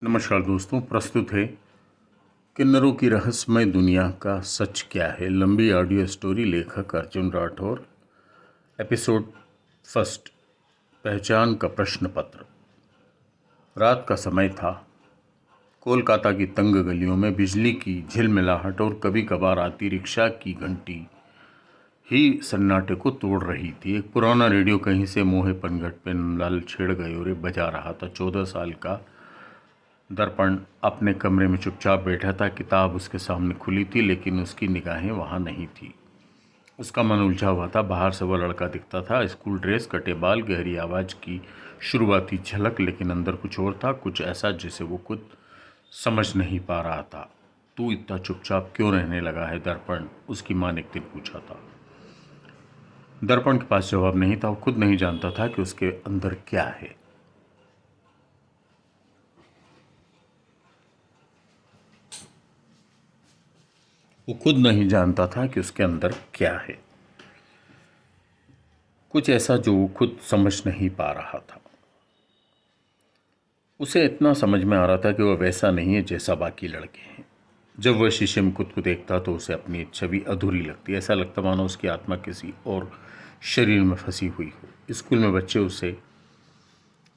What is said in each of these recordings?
नमस्कार दोस्तों, प्रस्तुत है किन्नरों की रहस्यमय दुनिया का सच क्या है। लंबी ऑडियो स्टोरी, लेखक अर्जुन राठौर। एपिसोड फर्स्ट, पहचान का प्रश्न पत्र। रात का समय था। कोलकाता की तंग गलियों में बिजली की झिलमिलाहट और कभी कभार आती रिक्शा की घंटी ही सन्नाटे को तोड़ रही थी। एक पुराना रेडियो कहीं से मोहे पनघट पे नल छिड़ गए और बजा रहा था। 14 साल का दर्पण अपने कमरे में चुपचाप बैठा था। किताब उसके सामने खुली थी, लेकिन उसकी निगाहें वहाँ नहीं थी। उसका मन उलझा हुआ था। बाहर से वह लड़का दिखता था, स्कूल ड्रेस, कटे बाल, गहरी आवाज़ की शुरुआती झलक, लेकिन अंदर कुछ और था, कुछ ऐसा जिसे वो खुद समझ नहीं पा रहा था। तू इतना चुपचाप क्यों रहने लगा है दर्पण? उसकी माँ ने एक दिन पूछा था। दर्पण के पास जवाब नहीं था। वो खुद नहीं जानता था कि उसके अंदर क्या है। वो खुद नहीं जानता था कि उसके अंदर क्या है। कुछ ऐसा जो वो खुद समझ नहीं पा रहा था। उसे इतना समझ में आ रहा था कि वह वैसा नहीं है जैसा बाकी लड़के हैं। जब वह शीशे में खुद को देखता तो उसे अपनी छवि अधूरी लगती। ऐसा लगता मानो उसकी आत्मा किसी और शरीर में फंसी हुई हो। स्कूल में बच्चे उसे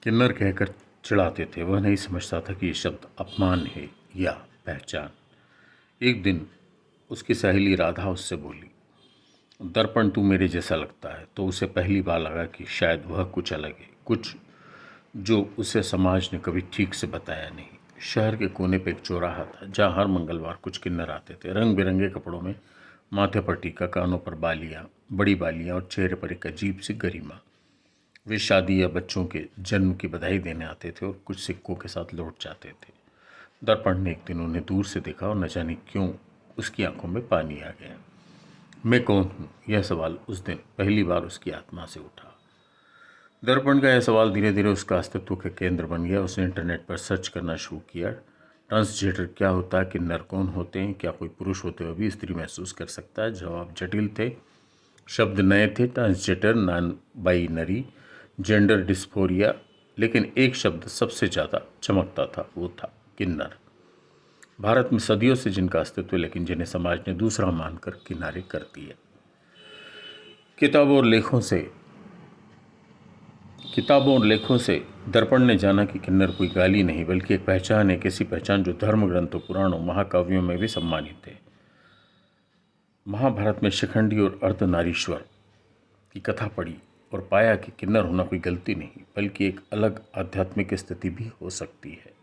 किन्नर कहकर चिढ़ाते थे। वह नहीं समझता था कि ये शब्द अपमान है या पहचान। एक दिन उसकी सहेली राधा उससे बोली, दर्पण तू मेरे जैसा लगता है। तो उसे पहली बार लगा कि शायद वह कुछ अलग है, कुछ जो उसे समाज ने कभी ठीक से बताया नहीं। शहर के कोने पे एक चौराहा था, जहाँ हर मंगलवार कुछ किन्नर आते थे, रंग बिरंगे कपड़ों में, माथे पर टीका, कानों पर बालियाँ, बड़ी बालियाँ और चेहरे पर एक अजीब सी गरिमा। वे शादी या बच्चों के जन्म की बधाई देने आते थे और कुछ सिक्कों के साथ लौट जाते थे। दर्पण ने एक दिन उन्हें दूर से देखा और न जाने क्यों उसकी आंखों में पानी आ गया। मैं कौन हूँ? यह सवाल उस दिन पहली बार उसकी आत्मा से उठा। दर्पण का यह सवाल धीरे धीरे उसका अस्तित्व का केंद्र बन गया। उसने इंटरनेट पर सर्च करना शुरू किया। ट्रांसजेंडर क्या होता है, किन्नर कौन होते हैं, क्या कोई पुरुष होते हुए भी स्त्री महसूस कर सकता है? जवाब जटिल थे, शब्द नए थे, transgender, non binary, gender dysphoria, लेकिन एक शब्द सबसे ज़्यादा चमकता था, वो था किन्नर। भारत में सदियों से जिनका अस्तित्व, लेकिन जिन्हें समाज ने दूसरा मानकर किनारे कर दिया। किताबों और लेखों से दर्पण ने जाना कि किन्नर कोई गाली नहीं, बल्कि एक पहचान है, ऐसी पहचान जो धर्म ग्रंथों, पुराणों, महाकाव्यों में भी सम्मानित है। महाभारत में शिखंडी और अर्धनारीश्वर की कथा पढ़ी और पाया कि किन्नर होना कोई गलती नहीं, बल्कि एक अलग आध्यात्मिक स्थिति भी हो सकती है।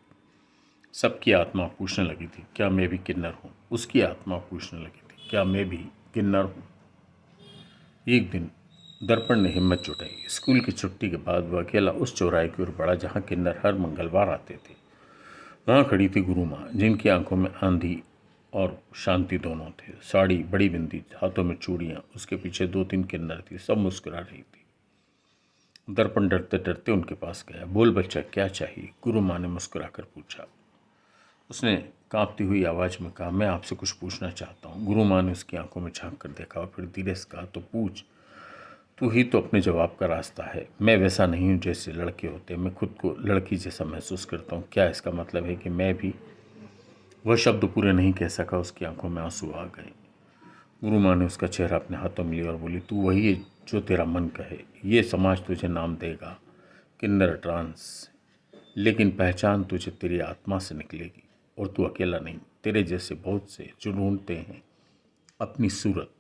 सबकी आत्मा पूछने लगी थी, क्या मैं भी किन्नर हूँ? उसकी आत्मा पूछने लगी थी, क्या मैं भी किन्नर हूँ? एक दिन दर्पण ने हिम्मत जुटाई। स्कूल की छुट्टी के बाद वह अकेला उस चौराहे की ओर बढ़ा जहाँ किन्नर हर मंगलवार आते थे। वहाँ खड़ी थी गुरु माँ, जिनकी आंखों में आंधी और शांति दोनों थे। साड़ी, बड़ी बिंदी, हाथों में चूड़ियाँ। उसके पीछे 2-3 किन्नर थी, सब मुस्कुरा रही थी। दर्पण डरते डरते उनके पास गया। बोल बच्चा, क्या चाहिए? गुरु माँ ने मुस्कुराकर पूछा। उसने कांपती हुई आवाज़ में कहा, मैं आपसे कुछ पूछना चाहता हूँ। गुरु माँ ने उसकी आंखों में झांक कर देखा और फिर धीरे से कहा, तो पूछ, तू ही तो अपने जवाब का रास्ता है। मैं वैसा नहीं हूँ जैसे लड़के होते, मैं खुद को लड़की जैसा महसूस करता हूँ। क्या इसका मतलब है कि मैं भी? वह शब्द पूरे नहीं कह सका, उसकी आंखों में आंसू आ गए। गुरु माँ ने उसका चेहरा अपने हाथों में लिया और बोली, तू वही है जो तेरा मन कहे। ये समाज तुझे नाम देगा, किन्नर, ट्रांस, लेकिन पहचान तुझे तेरी आत्मा से निकलेगी। और तू अकेला नहीं, तेरे जैसे बहुत से जो ढूंढते हैं अपनी सूरत।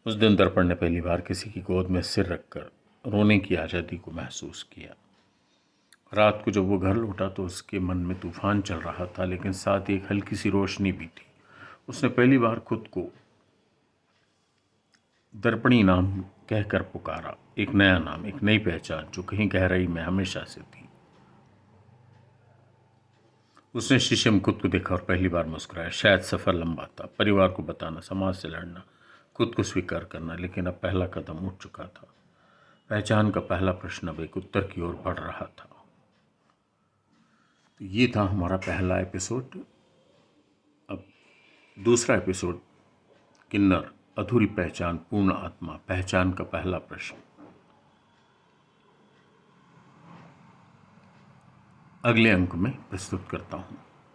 उस दिन दर्पण ने पहली बार किसी की गोद में सिर रखकर रोने की आज़ादी को महसूस किया। रात को जब वो घर लौटा तो उसके मन में तूफान चल रहा था, लेकिन साथ ही एक हल्की सी रोशनी भी थी। उसने पहली बार खुद को दर्पणी नाम कहकर पुकारा। एक नया नाम, एक नई पहचान जो कहीं गहराई में हमेशा से थी। उसने शीशे में खुद को देखा और पहली बार मुस्कुराया। शायद सफ़र लंबा था, परिवार को बताना, समाज से लड़ना, खुद को स्वीकार करना, लेकिन अब पहला कदम उठ चुका था। पहचान का पहला प्रश्न अब एक उत्तर की ओर बढ़ रहा था। तो ये था हमारा पहला एपिसोड। अब दूसरा एपिसोड, किन्नर, अधूरी पहचान, पूर्ण आत्मा, पहचान का पहला प्रश्न। अगले अंक में प्रस्तुत करता हूँ।